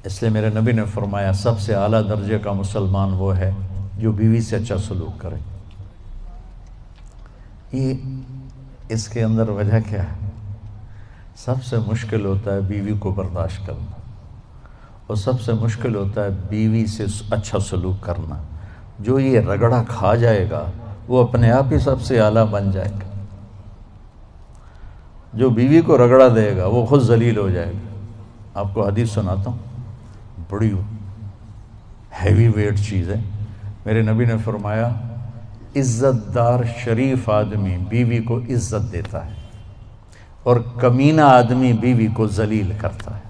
اس لیے میرے نبی نے فرمایا سب سے اعلیٰ درجے کا مسلمان وہ ہے جو بیوی سے اچھا سلوک کرے۔ یہ اس کے اندر وجہ کیا ہے؟ سب سے مشکل ہوتا ہے بیوی کو برداشت کرنا، اور سب سے مشکل ہوتا ہے بیوی سے اچھا سلوک کرنا۔ جو یہ رگڑا کھا جائے گا وہ اپنے آپ ہی سب سے اعلیٰ بن جائے گا۔ جو بیوی کو رگڑا دے گا وہ خود ذلیل ہو جائے گا۔ آپ کو حدیث سناتا ہوں، بڑی ہیوی ویٹ چیز ہے۔ میرے نبی نے فرمایا عزت دار شریف آدمی بیوی کو عزت دیتا ہے، اور کمینہ آدمی بیوی کو ذلیل کرتا ہے۔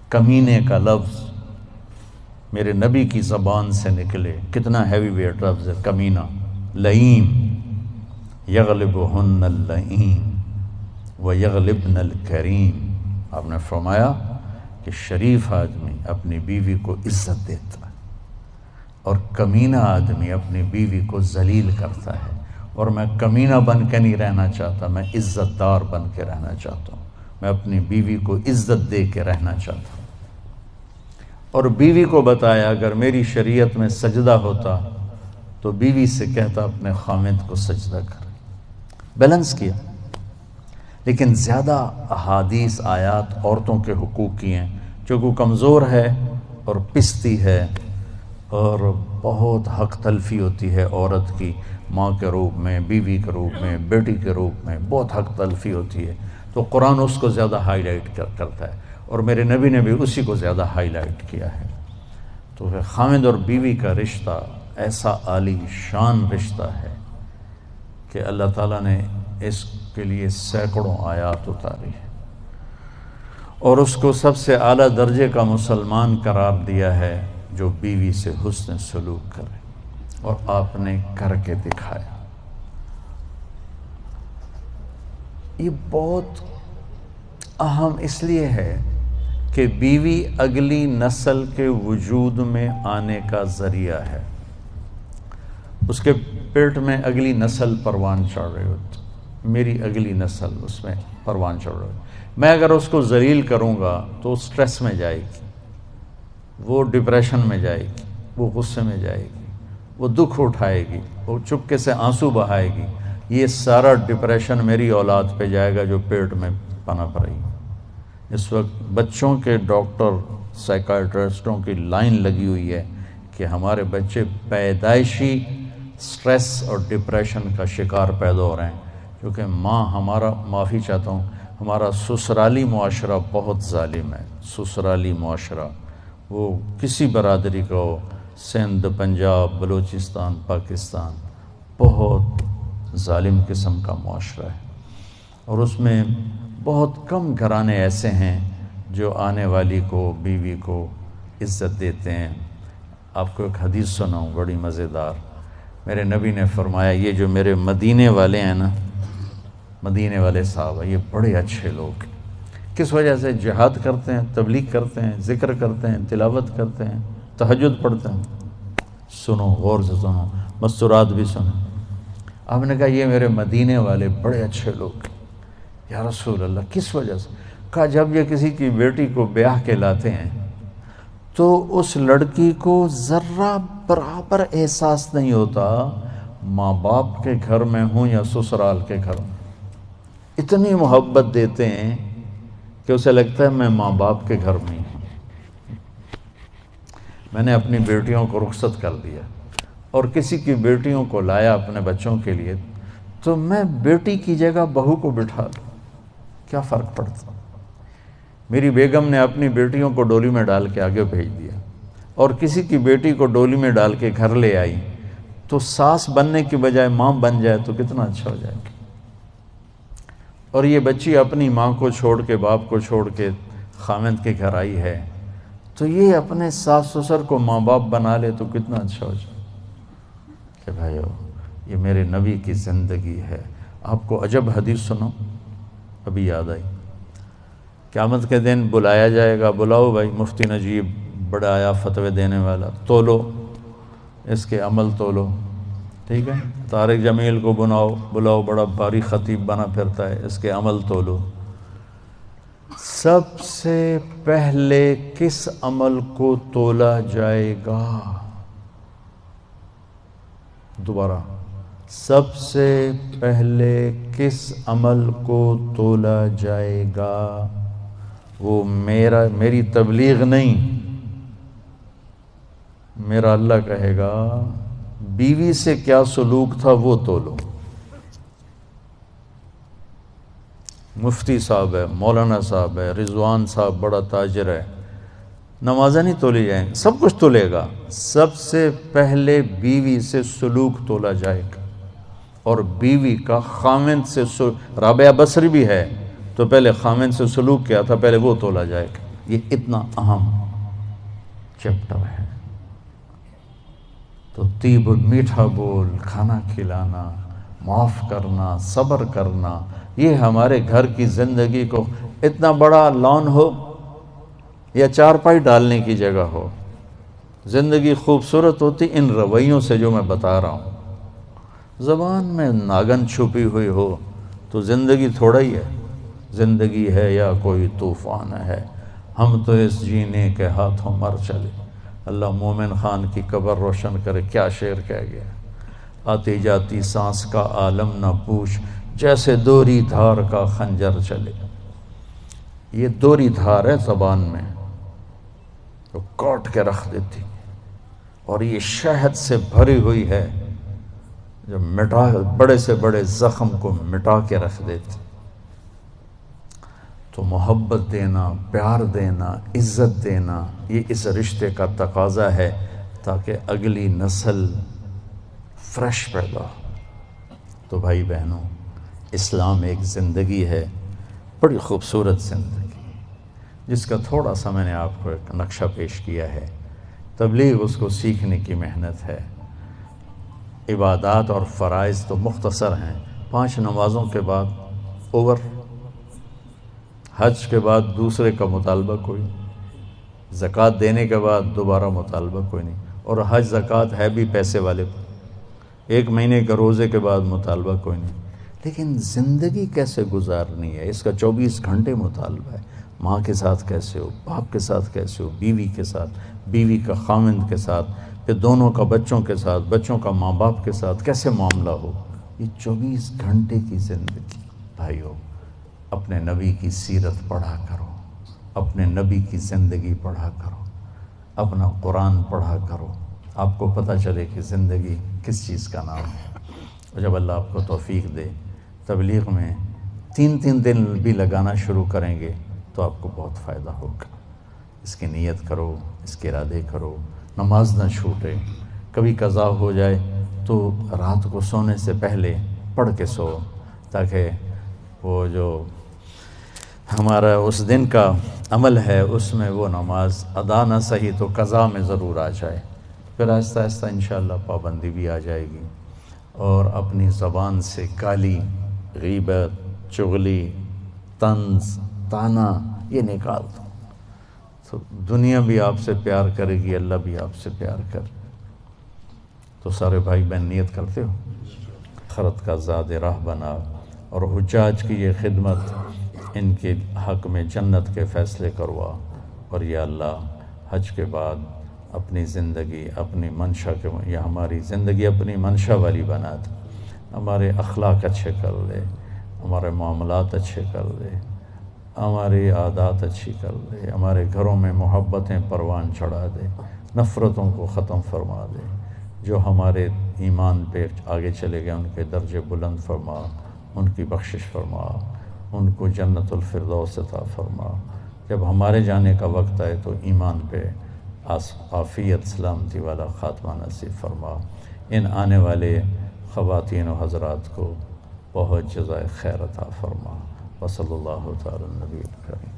کمینے کا لفظ میرے نبی کی زبان سے نکلے، کتنا ہیوی ویٹ لفظ ہے کمینہ۔ لئیم یغلبہن اللئیم ویغلبن الکریم۔ آپ نے فرمایا کہ شریف آدمی اپنی بیوی کو عزت دیتا ہے، اور کمینہ آدمی اپنی بیوی کو ذلیل کرتا ہے۔ اور میں کمینہ بن کے نہیں رہنا چاہتا، میں عزت دار بن کے رہنا چاہتا ہوں۔ میں اپنی بیوی کو عزت دے کے رہنا چاہتا ہوں۔ اور بیوی کو بتایا اگر میری شریعت میں سجدہ ہوتا تو بیوی سے کہتا اپنے خامند کو سجدہ کر۔ بیلنس کیا۔ لیکن زیادہ احادیث آیات عورتوں کے حقوق کی ہیں، جو کو کمزور ہے اور پستی ہے، اور بہت حق تلفی ہوتی ہے عورت کی، ماں کے روپ میں، بیوی کے روپ میں، بیٹی کے روپ میں بہت حق تلفی ہوتی ہے، تو قرآن اس کو زیادہ ہائی لائٹ کرتا ہے، اور میرے نبی نے بھی اسی کو زیادہ ہائی لائٹ کیا ہے۔ تو پھر خامد اور بیوی کا رشتہ ایسا عالی شان رشتہ ہے کہ اللہ تعالیٰ نے اس کے لیے سینکڑوں آیات اتاری ہے، اور اس کو سب سے اعلیٰ درجے کا مسلمان قرار دیا ہے جو بیوی سے حسن سلوک کرے، اور آپ نے کر کے دکھایا۔ یہ بہت اہم اس لیے ہے کہ بیوی اگلی نسل کے وجود میں آنے کا ذریعہ ہے۔ اس کے پیٹ میں اگلی نسل پروان چڑھ رہی ہوتی، میری اگلی نسل اس میں پروان چڑھ رہی ہوتی۔ میں اگر اس کو ذلیل کروں گا تو سٹریس میں جائے گی، وہ ڈپریشن میں جائے گی، وہ غصے میں جائے گی، وہ دکھ اٹھائے گی، وہ چپکے سے آنسو بہائے گی۔ یہ سارا ڈپریشن میری اولاد پہ جائے گا جو پیٹ میں پنپ رہی ہے۔ اس وقت بچوں کے ڈاکٹر سائیکائٹرسٹوں کی لائن لگی ہوئی ہے کہ ہمارے بچے پیدائشی سٹریس اور ڈپریشن کا شکار پیدا ہو رہے ہیں، کیونکہ ہمارا معافی چاہتا ہوں، ہمارا سسرالی معاشرہ بہت ظالم ہے۔ سسرالی معاشرہ وہ کسی برادری کا ہو، سندھ، پنجاب، بلوچستان، پاکستان، بہت ظالم قسم کا معاشرہ ہے، اور اس میں بہت کم گھرانے ایسے ہیں جو آنے والی کو، بیوی کو عزت دیتے ہیں۔ آپ کو ایک حدیث سناؤں بڑی مزیدار۔ میرے نبی نے فرمایا یہ جو میرے مدینے والے ہیں نا، مدینے والے صحابہ، یہ بڑے اچھے لوگ ہیں۔ کس وجہ سے؟ جہاد کرتے ہیں، تبلیغ کرتے ہیں، ذکر کرتے ہیں، تلاوت کرتے ہیں، تہجد پڑھتے ہیں۔ سنو، غور سے سنو، مستورات بھی سنو۔ آپ نے کہا یہ میرے مدینے والے بڑے اچھے لوگ ہیں۔ یا رسول اللہ کس وجہ سے؟ کہا جب یہ کسی کی بیٹی کو بیاہ کے لاتے ہیں تو اس لڑکی کو ذرہ برابر احساس نہیں ہوتا ماں باپ کے گھر میں ہوں یا سسرال کے گھر میں۔ اتنی محبت دیتے ہیں کہ اسے لگتا ہے میں ماں باپ کے گھر میں ہی ہوں۔ میں نے اپنی بیٹیوں کو رخصت کر دیا اور کسی کی بیٹیوں کو لایا اپنے بچوں کے لیے، تو میں بیٹی کی جگہ بہو کو بٹھا دوں، کیا فرق پڑتا؟ میری بیگم نے اپنی بیٹیوں کو ڈولی میں ڈال کے آگے بھیج دیا، اور کسی کی بیٹی کو ڈولی میں ڈال کے گھر لے آئی، تو ساس بننے کی بجائے ماں بن جائے تو کتنا اچھا ہو جائے گا۔ اور یہ بچی اپنی ماں کو چھوڑ کے، باپ کو چھوڑ کے خامند کے گھر آئی ہے، تو یہ اپنے ساس سسر کو ماں باپ بنا لے تو کتنا اچھا ہو جائے کہ بھائیو یہ میرے نبی کی زندگی ہے۔ آپ کو عجب حدیث سنو، ابھی یاد آئی۔ قیامت کے دن بلایا جائے گا، بلاؤ بھائی مفتی نجیب بڑا آیا فتوے دینے والا، تولو اس کے عمل تولو، ٹھیک ہے؟ طارق جمیل کو بلاؤ بڑا بھاری خطیب بنا پھرتا ہے، اس کے عمل تولو۔ سب سے پہلے کس عمل کو تولا جائے گا؟ دوبارہ، سب سے پہلے کس عمل کو تولا جائے گا؟ وہ میری تبلیغ نہیں، میرا اللہ کہے گا بیوی سے کیا سلوک تھا وہ تولو۔ مفتی صاحب ہے، مولانا صاحب ہے، رضوان صاحب بڑا تاجر ہے، نمازیں نہیں تولی جائیں، سب کچھ تولے گا۔ سب سے پہلے بیوی سے سلوک تولا جائے گا، اور بیوی کا خاوند سے رابعہ بصری بھی ہے تو پہلے خاوند سے سلوک کیا تھا، پہلے وہ تولا جائے گا۔ یہ اتنا اہم چیپٹر ہے۔ تو طیب میٹھا بول، کھانا کھلانا، معاف کرنا، صبر کرنا، یہ ہمارے گھر کی زندگی کو، اتنا بڑا لان ہو یا چارپائی ڈالنے کی جگہ ہو، زندگی خوبصورت ہوتی ان رویوں سے جو میں بتا رہا ہوں۔ زبان میں ناگن چھپی ہوئی ہو تو زندگی تھوڑا ہی ہے، زندگی ہے یا کوئی طوفان ہے، ہم تو اس جینے کے ہاتھوں مر چلے۔ اللہ مومن خان کی قبر روشن کرے، کیا شعر کہہ گیا، آتی جاتی سانس کا عالم نہ پوچھ، جیسے دوری دھار کا خنجر چلے۔ یہ دوری دھار ہے زبان میں، وہ کاٹ کے رکھ دیتی، اور یہ شہد سے بھری ہوئی ہے جو بڑے سے بڑے زخم کو مٹا کے رکھ دیتی۔ تو محبت دینا، پیار دینا، عزت دینا، یہ اس رشتے کا تقاضا ہے تاکہ اگلی نسل فریش پیدا ہو۔ تو بھائی بہنوں، اسلام ایک زندگی ہے، بڑی خوبصورت زندگی، جس کا تھوڑا سا میں نے آپ کو ایک نقشہ پیش کیا ہے۔ تبلیغ اس کو سیکھنے کی محنت ہے۔ عبادات اور فرائض تو مختصر ہیں، 5 نمازوں کے بعد اوور، حج کے بعد دوسرے کا مطالبہ کوئی نہیں، زکوٰۃ دینے کے بعد دوبارہ مطالبہ کوئی نہیں، اور حج زکوٰۃ ہے بھی پیسے والے پر، 1 مہینے کے روزے کے بعد مطالبہ کوئی نہیں۔ لیکن زندگی کیسے گزارنی ہے، اس کا 24 گھنٹے مطالبہ ہے۔ ماں کے ساتھ کیسے ہو، باپ کے ساتھ کیسے ہو، بیوی کے ساتھ، بیوی کا خاوند کے ساتھ، پھر دونوں کا بچوں کے ساتھ، بچوں کا ماں باپ کے ساتھ کیسے معاملہ ہو، یہ 24 گھنٹے کی زندگی۔ بھائیو، اپنے نبی کی سیرت پڑھا کرو، اپنے نبی کی زندگی پڑھا کرو، اپنا قرآن پڑھا کرو، آپ کو پتہ چلے کہ زندگی کس چیز کا نام ہے۔ اور جب اللہ آپ کو توفیق دے، تبلیغ میں 3 دن بھی لگانا شروع کریں گے تو آپ کو بہت فائدہ ہوگا۔ اس کی نیت کرو، اس کے ارادے کرو، نماز نہ چھوٹے، کبھی قضا ہو جائے تو رات کو سونے سے پہلے پڑھ کے سو، تاکہ وہ جو ہمارا اس دن کا عمل ہے اس میں وہ نماز ادا نہ صحیح تو قضا میں ضرور آ جائے، پھر آہستہ آہستہ انشاءاللہ پابندی بھی آ جائے گی، اور اپنی زبان سے گالی، غیبت، چغلی، طنز، طعنہ یہ نکال دو، تو دنیا بھی آپ سے پیار کرے گی، اللہ بھی آپ سے پیار کرے۔ تو سارے بھائی بہن نیت کرتے ہو، آخرت کا زاد راہ بنا، اور حجاج کی یہ خدمت، ان کے حق میں جنت کے فیصلے کروا، اور یا اللہ حج کے بعد اپنی زندگی، اپنی منشا کے، یا ہماری زندگی اپنی منشا والی بنا دے، ہمارے اخلاق اچھے کر لے، ہمارے معاملات اچھے کر لے، ہماری عادات اچھی کر دے، ہمارے گھروں میں محبتیں پروان چڑھا دے، نفرتوں کو ختم فرما دے، جو ہمارے ایمان پہ آگے چلے گئے ان کے درجے بلند فرما، ان کی بخشش فرما، ان کو جنت الفردوس عطا فرما۔ جب ہمارے جانے کا وقت آئے تو ایمان پہ عافیت سلامتی والا خاتمہ نصیب فرما۔ ان آنے والے خواتین و حضرات کو بہت جزائے خیر عطا فرما۔ وصلی اللہ تعالی النبی الکریم۔